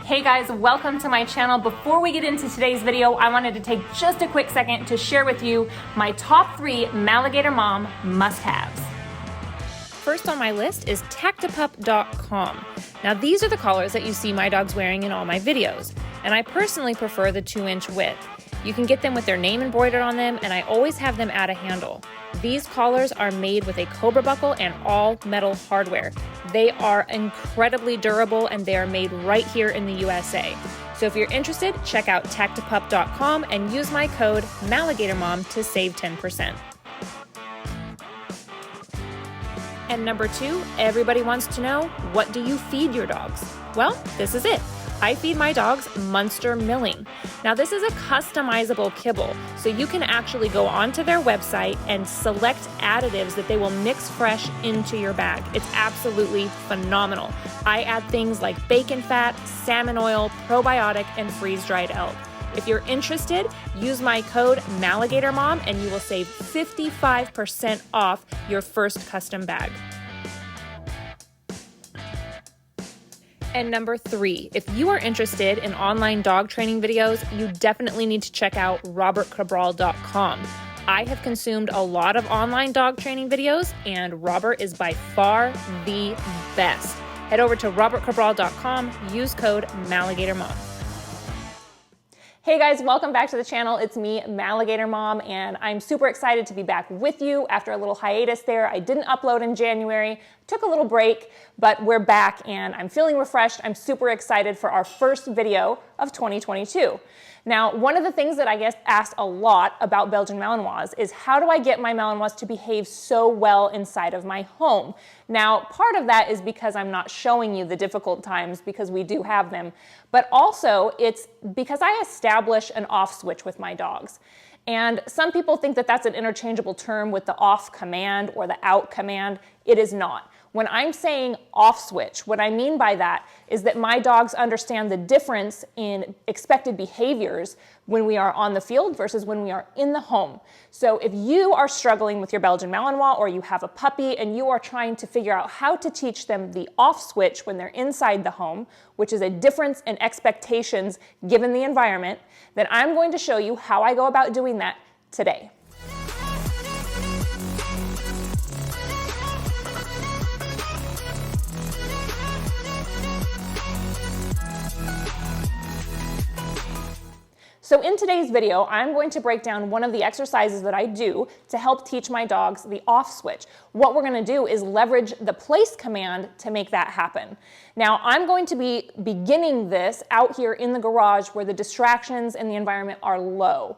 Hey guys, welcome to my channel. Before we get into today's video, I wanted to take just a quick second to share with you my top 3 Maligator Mom must-haves. First on my list is Tactipup.com. Now these are the collars that you see my dogs wearing in all my videos, and I personally prefer the 2-inch width. You can get them with their name embroidered on them, and I always have them at a handle. These collars are made with a cobra buckle and all metal hardware. They are incredibly durable and they are made right here in the USA. So if you're interested, check out Tactipup.com and use my code maligatormom to save 10%. And number 2, everybody wants to know, what do you feed your dogs? Well, this is it. I feed my dogs Munster milling. Now this is a customizable kibble, so you can actually go onto their website and select additives that they will mix fresh into your bag. It's absolutely phenomenal. I add things like bacon fat, salmon oil, probiotic, and freeze-dried elk. If you're interested, use my code maligatormom and you will save 55% off your first custom bag. And number 3, if you are interested in online dog training videos, you definitely need to check out robertcabral.com. I have consumed a lot of online dog training videos, and Robert is by far the best. Head over to robertcabral.com, use code maligatormom. Hey guys, welcome back to the channel. It's me, Maligator Mom, and I'm super excited to be back with you after a little hiatus there. I didn't upload in January, took a little break, but we're back and I'm feeling refreshed. I'm super excited for our first video of 2022. Now, one of the things that I get asked a lot about Belgian Malinois is how do I get my Malinois to behave so well inside of my home? Now, part of that is because I'm not showing you the difficult times because we do have them, but also it's because I establish an off switch with my dogs. And some people think that that's an interchangeable term with the off command or the out command. It is not. When I'm saying off switch, what I mean by that is that my dogs understand the difference in expected behaviors when we are on the field versus when we are in the home. So if you are struggling with your Belgian Malinois or you have a puppy and you are trying to figure out how to teach them the off switch when they're inside the home, which is a difference in expectations given the environment, then I'm going to show you how I go about doing that today. So in today's video, I'm going to break down one of the exercises that I do to help teach my dogs the off switch. What we're going to do is leverage the place command to make that happen. Now, I'm going to be beginning this out here in the garage where the distractions in the environment are low.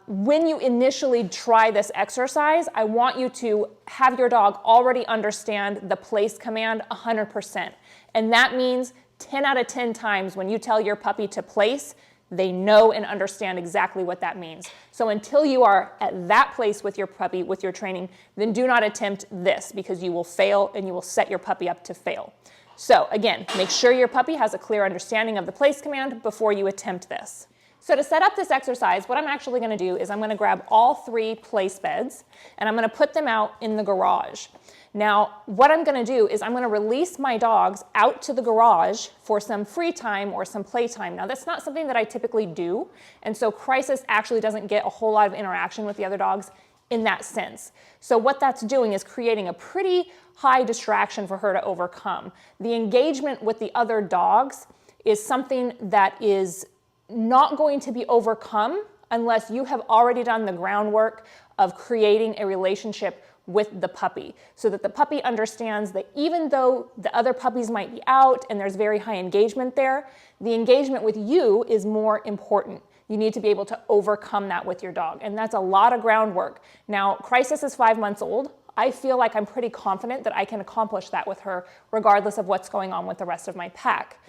When you initially try this exercise, I want you to have your dog already understand the place command 100%. And that means 10 out of 10 times when you tell your puppy to place, they know and understand exactly what that means. So until you are at that place with your puppy, with your training, then do not attempt this because you will fail and you will set your puppy up to fail. So again, make sure your puppy has a clear understanding of the place command before you attempt this. So to set up this exercise, what I'm actually going to do is I'm going to grab all 3 place beds and I'm going to put them out in the garage. Now, what I'm going to do is I'm going to release my dogs out to the garage for some free time or some playtime. Now, that's not something that I typically do, and so Crisis actually doesn't get a whole lot of interaction with the other dogs in that sense. So what that's doing is creating a pretty high distraction for her to overcome. The engagement with the other dogs is something that is not going to be overcome unless you have already done the groundwork of creating a relationship with the puppy so that the puppy understands that even though the other puppies might be out and there's very high engagement there, the engagement with you is more important. You need to be able to overcome that with your dog, and that's a lot of groundwork. Now, Crisis is 5 months old. I feel like I'm pretty confident that I can accomplish that with her regardless of what's going on with the rest of my pack.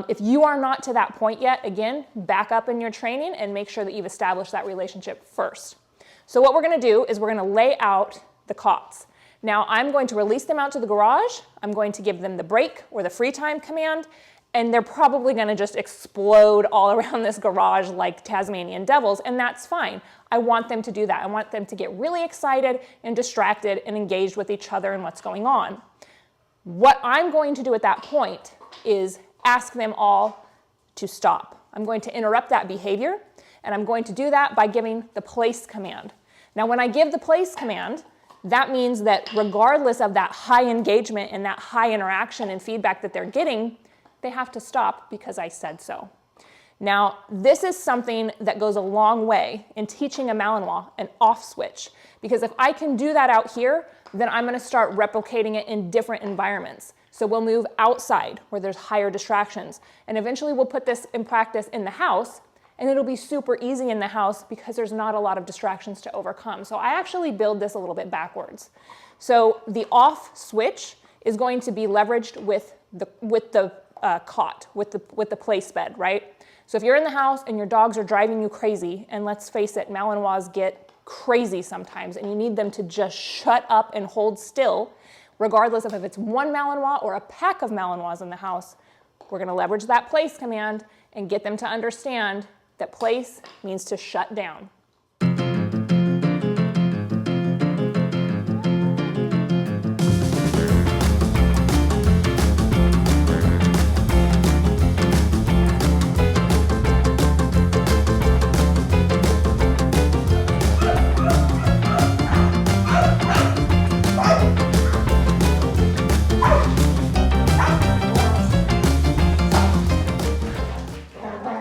If you are not to that point yet, again, back up in your training and make sure that you've established that relationship first. So what we're going to do is we're going to lay out the cots. Now I'm going to release them out to the garage. I'm going to give them the break or the free time command, and they're probably going to just explode all around this garage like Tasmanian devils, and that's fine. I want them to do that. I want them to get really excited and distracted and engaged with each other and what's going on. What I'm going to do at that point is ask them all to stop. I'm going to interrupt that behavior, and I'm going to do that by giving the place command. Now, when I give the place command, that means that regardless of that high engagement and that high interaction and feedback that they're getting, they have to stop because I said so. Now, this is something that goes a long way in teaching a Malinois an off switch, because if I can do that out here, then I'm going to start replicating it in different environments. So we'll move outside where there's higher distractions, and eventually we'll put this in practice in the house, and it'll be super easy in the house because there's not a lot of distractions to overcome. So I actually build this a little bit backwards. So the off switch is going to be leveraged with the cot, with the place bed, right? So if you're in the house and your dogs are driving you crazy, and let's face it, Malinois get crazy sometimes, and you need them to just shut up and hold still, regardless of if it's one Malinois or a pack of Malinois in the house, we're going to leverage that place command and get them to understand that place means to shut down.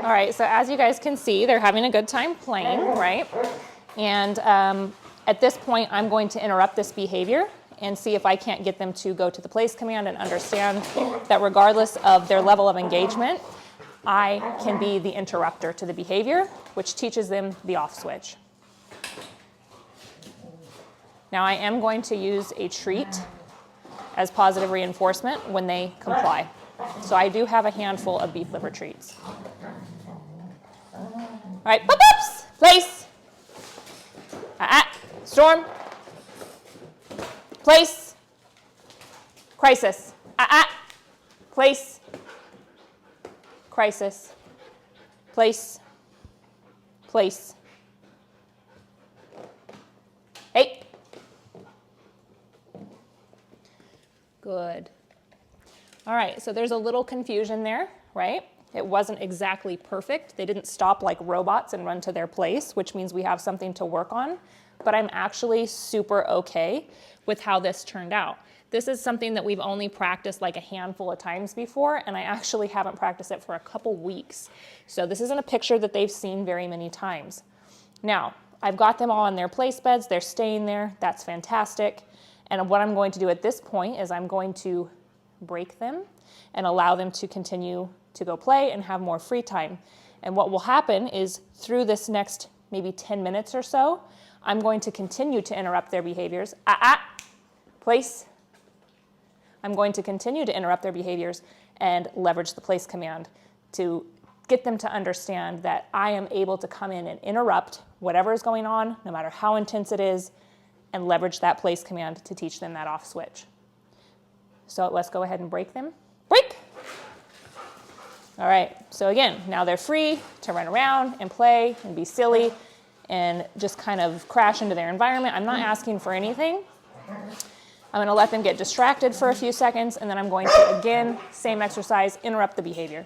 All right, so as you guys can see, they're having a good time playing, right? And at this point, I'm going to interrupt this behavior and see if I can't get them to go to the place command and understand that regardless of their level of engagement, I can be the interrupter to the behavior, which teaches them the off switch. Now I am going to use a treat as positive reinforcement when they comply. So I do have a handful of beef liver treats. All right, pop-ups, place, storm, place, crisis, place, crisis, place, place, hey. Good. All right, so there's a little confusion there, right? It wasn't exactly perfect. They didn't stop like robots and run to their place, which means we have something to work on, but I'm actually super okay with how this turned out. This is something that we've only practiced like a handful of times before, and I actually haven't practiced it for a couple weeks. So this isn't a picture that they've seen very many times. Now, I've got them all on their place beds. They're staying there. That's fantastic. And what I'm going to do at this point is I'm going to break them and allow them to continue to go play and have more free time. And what will happen is through this next maybe 10 minutes or so, I'm going to continue to interrupt their behaviors. Place. I'm going to continue to interrupt their behaviors and leverage the place command to get them to understand that I am able to come in and interrupt whatever is going on, no matter how intense it is, and leverage that place command to teach them that off switch. So let's go ahead and break them. Break! All right, so again, now they're free to run around and play and be silly and just kind of crash into their environment. I'm not asking for anything. I'm gonna let them get distracted for a few seconds, and then I'm going to, again, same exercise, interrupt the behavior.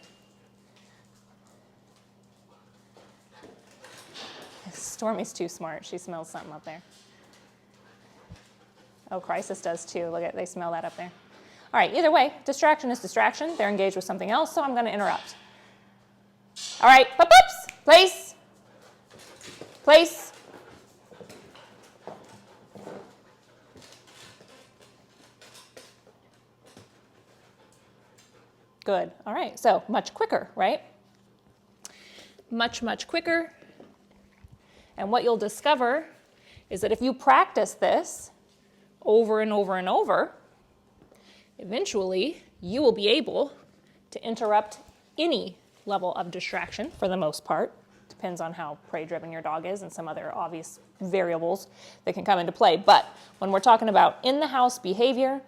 Stormy's too smart. She smells something up there. Oh, Crisis does too. Look at, they smell that up there. All right, either way, distraction is distraction. They're engaged with something else, so I'm going to interrupt. All right, pop-ups, place, place. Good, all right, so much quicker, right? Much, much quicker. And what you'll discover is that if you practice this over and over and over, eventually, you will be able to interrupt any level of distraction for the most part. Depends on how prey-driven your dog is and some other obvious variables that can come into play. But when we're talking about in-the-house behavior,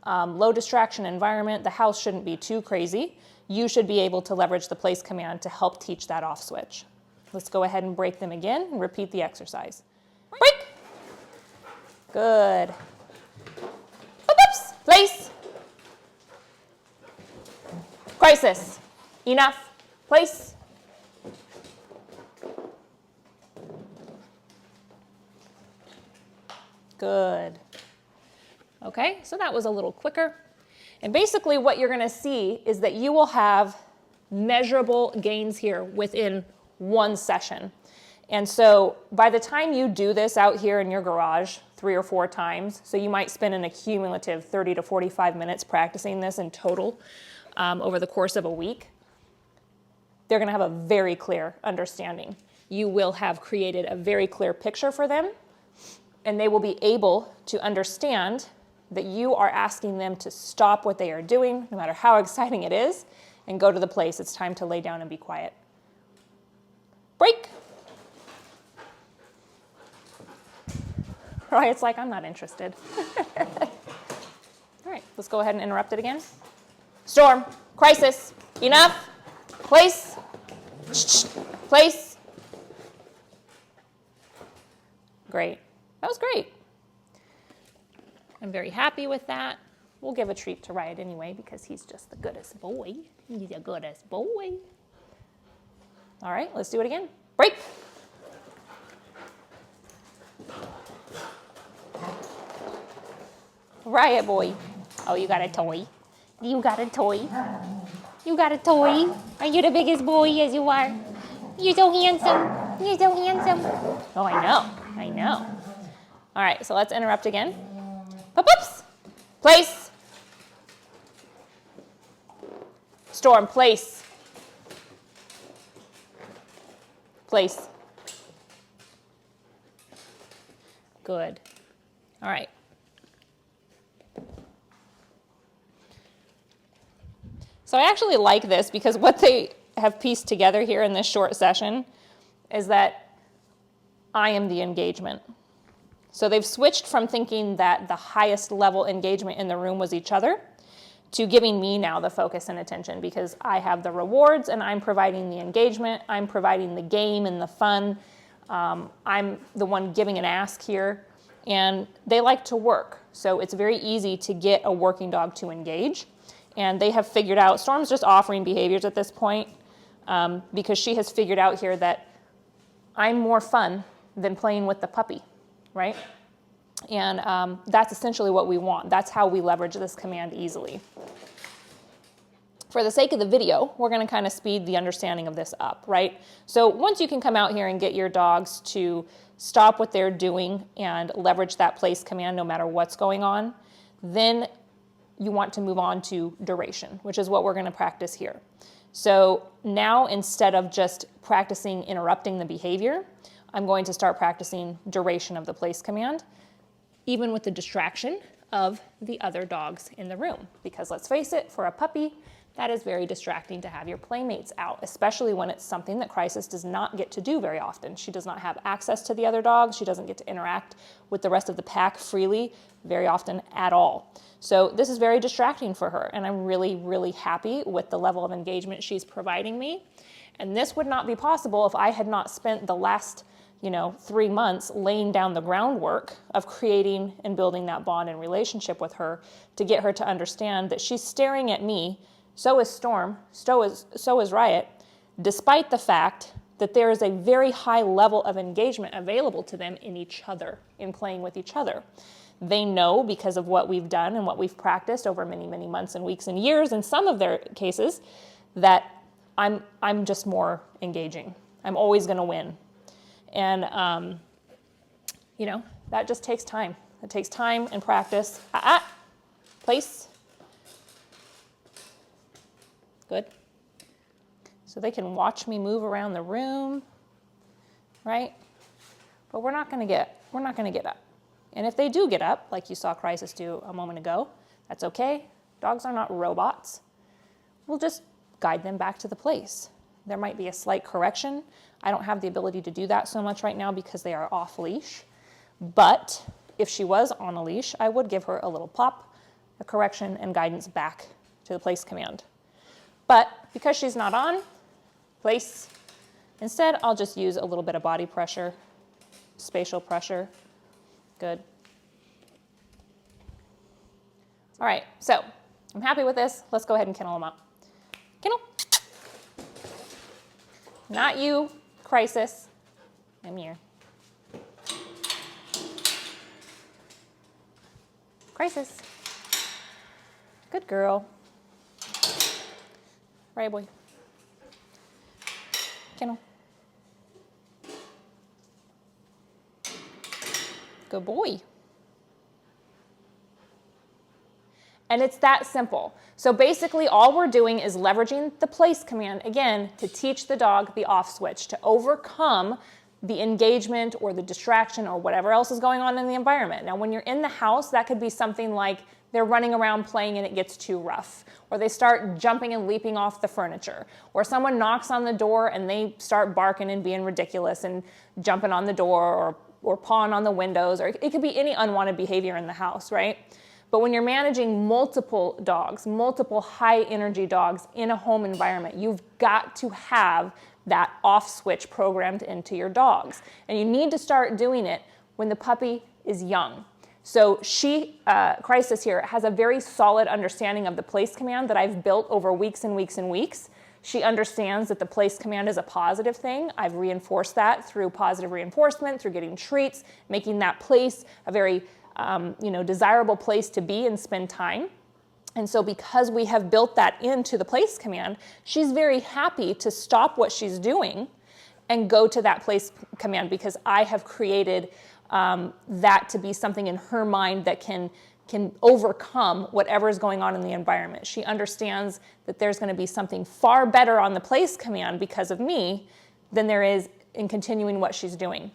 low distraction environment, the house shouldn't be too crazy. You should be able to leverage the place command to help teach that off switch. Let's go ahead and break them again and repeat the exercise. Break! Good. Oops, place. Crisis. Enough. place. Good. Okay, so that was a little quicker. And basically what you're gonna see is that you will have measurable gains here within one session. And so by the time you do this out here in your garage 3 or 4 times, so you might spend an accumulative 30 to 45 minutes practicing this in total over the course of a week, they're gonna have a very clear understanding. You will have created a very clear picture for them, and they will be able to understand that you are asking them to stop what they are doing, no matter how exciting it is, and go to the place. It's time to lay down and be quiet. Break. Right, it's like, I'm not interested. All right, let's go ahead and interrupt it again. Storm, crisis, enough, place, place. Great, that was great. I'm very happy with that. We'll give a treat to Riot anyway because he's just the goodest boy. He's the goodest boy. All right, let's do it again. Break. Riot boy. Oh, you got a toy. You got a toy. You got a toy. Are you the biggest boy? Yes, you are. You're so handsome. You're so handsome. Oh, I know. I know. All right, so let's interrupt again. Pop-ups. Place. Storm, place. Place. Good. All right. So I actually like this because what they have pieced together here in this short session is that I am the engagement. So they've switched from thinking that the highest level engagement in the room was each other to giving me now the focus and attention because I have the rewards and I'm providing the engagement, I'm providing the game and the fun. I'm the one giving an ask here, and they like to work. So it's very easy to get a working dog to engage. And they have figured out, Storm's just offering behaviors at this point because she has figured out here that I'm more fun than playing with the puppy, right? And that's essentially what we want. That's how we leverage this command easily. For the sake of the video, we're gonna kind of speed the understanding of this up, right? So once you can come out here and get your dogs to stop what they're doing and leverage that place command no matter what's going on, then you want to move on to duration, which is what we're gonna practice here. So now instead of just practicing interrupting the behavior, I'm going to start practicing duration of the place command, even with the distraction of the other dogs in the room. Because let's face it, for a puppy, that is very distracting to have your playmates out, especially when it's something that Crisis does not get to do very often. She does not have access to the other dogs. She doesn't get to interact with the rest of the pack freely very often at all. So this is very distracting for her, and I'm really, really happy with the level of engagement she's providing me. And this would not be possible if I had not spent the last 3 months laying down the groundwork of creating and building that bond and relationship with her to get her to understand that she's staring at me. So is Storm, so is Riot, despite the fact that there is a very high level of engagement available to them in each other, in playing with each other. They know because of what we've done and what we've practiced over many, many months and weeks and years, in some of their cases, that I'm just more engaging. I'm always gonna win. And, that just takes time. It takes time and practice. Place. Good. So they can watch me move around the room, right? But we're not gonna get up. And if they do get up, like you saw Crisis do a moment ago, that's okay. Dogs are not robots. We'll just guide them back to the place. There might be a slight correction. I don't have the ability to do that so much right now because they are off leash. But if she was on a leash, I would give her a little pop, a correction, and guidance back to the place command. But because she's not on, place, instead I'll just use a little bit of body pressure, spatial pressure. Good. All right, so I'm happy with this. Let's go ahead and kennel them up. Kennel. not you, Crisis. Come here. Crisis. Good girl. Right, boy. Kennel. Good boy. And it's that simple. So basically all we're doing is leveraging the place command, again, to teach the dog the off switch, to overcome the engagement or the distraction or whatever else is going on in the environment. Now, when you're in the house, that could be something like they're running around playing and it gets too rough, or they start jumping and leaping off the furniture, or someone knocks on the door and they start barking and being ridiculous and jumping on the door or pawing on the windows, or it could be any unwanted behavior in the house, right? But when you're managing multiple dogs, multiple high energy dogs in a home environment, you've got to have that off switch programmed into your dogs. And you need to start doing it when the puppy is young. So Crisis here, has a very solid understanding of the place command that I've built over weeks and weeks and weeks. She understands that the place command is a positive thing. I've reinforced that through positive reinforcement, through getting treats, making that place a very desirable place to be and spend time. And so because we have built that into the place command, she's very happy to stop what she's doing and go to that place command, because I have created that to be something in her mind that can overcome whatever is going on in the environment. She understands that there's going to be something far better on the place command because of me than there is in continuing what she's doing.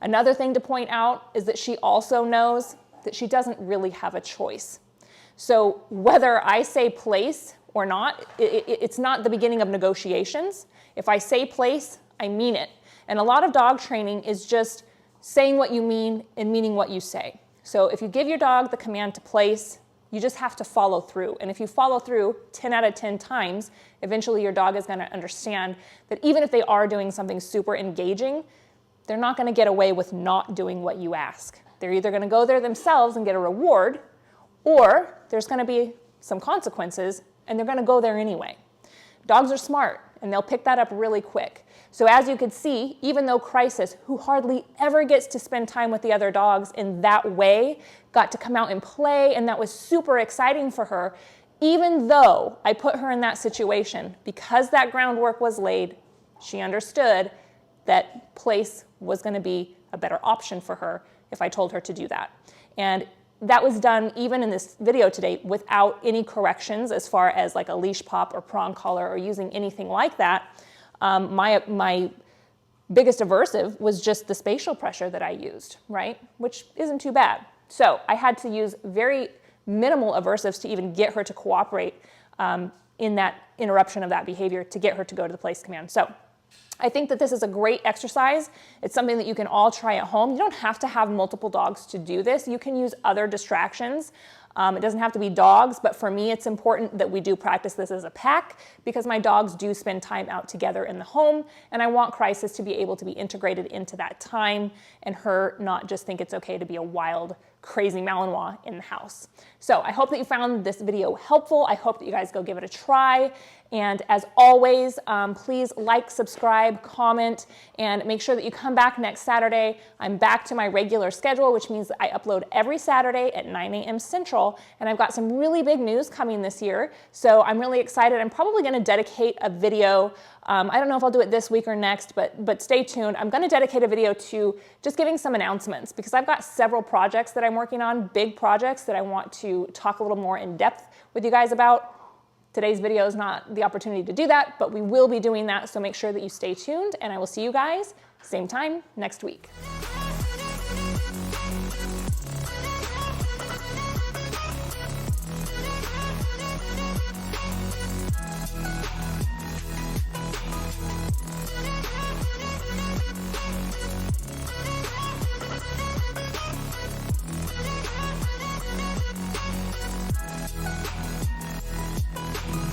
Another thing to point out is that she also knows that she doesn't really have a choice. So whether I say place or not, it's not the beginning of negotiations. If I say place, I mean it. And a lot of dog training is just saying what you mean and meaning what you say. So if you give your dog the command to place, you just have to follow through. And if you follow through 10 out of 10 times, eventually your dog is going to understand that even if they are doing something super engaging, they're not going to get away with not doing what you ask. They're either going to go there themselves and get a reward, or there's going to be some consequences and they're going to go there anyway. Dogs are smart and they'll pick that up really quick. So as you could see, even though Crisis, who hardly ever gets to spend time with the other dogs in that way, got to come out and play, and that was super exciting for her, even though I put her in that situation, because that groundwork was laid, she understood that place was going to be a better option for her if I told her to do that. And that was done even in this video today without any corrections as far as like a leash pop or prong collar or using anything like that. My biggest aversive was just the spatial pressure that I used, right? Which isn't too bad. So I had to use very minimal aversives to even get her to cooperate in that interruption of that behavior to get her to go to the place command. So I think that this is a great exercise. It's something that you can all try at home. You don't have to have multiple dogs to do this. You can use other distractions. It doesn't have to be dogs, but for me, it's important that we do practice this as a pack because my dogs do spend time out together in the home, and I want Crisis to be able to be integrated into that time and her not just think it's okay to be a wild, crazy Malinois in the house. So I hope that you found this video helpful. I hope that you guys go give it a try. And as always, please like, subscribe, comment, and make sure that you come back next Saturday. I'm back to my regular schedule, which means that I upload every Saturday at 9 a.m. Central, and I've got some really big news coming this year. So I'm really excited. I'm probably gonna dedicate a video. I don't know if I'll do it this week or next, but stay tuned. I'm gonna dedicate a video to just giving some announcements because I've got several projects that I'm working on, big projects that I want to talk a little more in depth with you guys about. Today's video is not the opportunity to do that, but we will be doing that, so make sure that you stay tuned, and I will see you guys same time next week.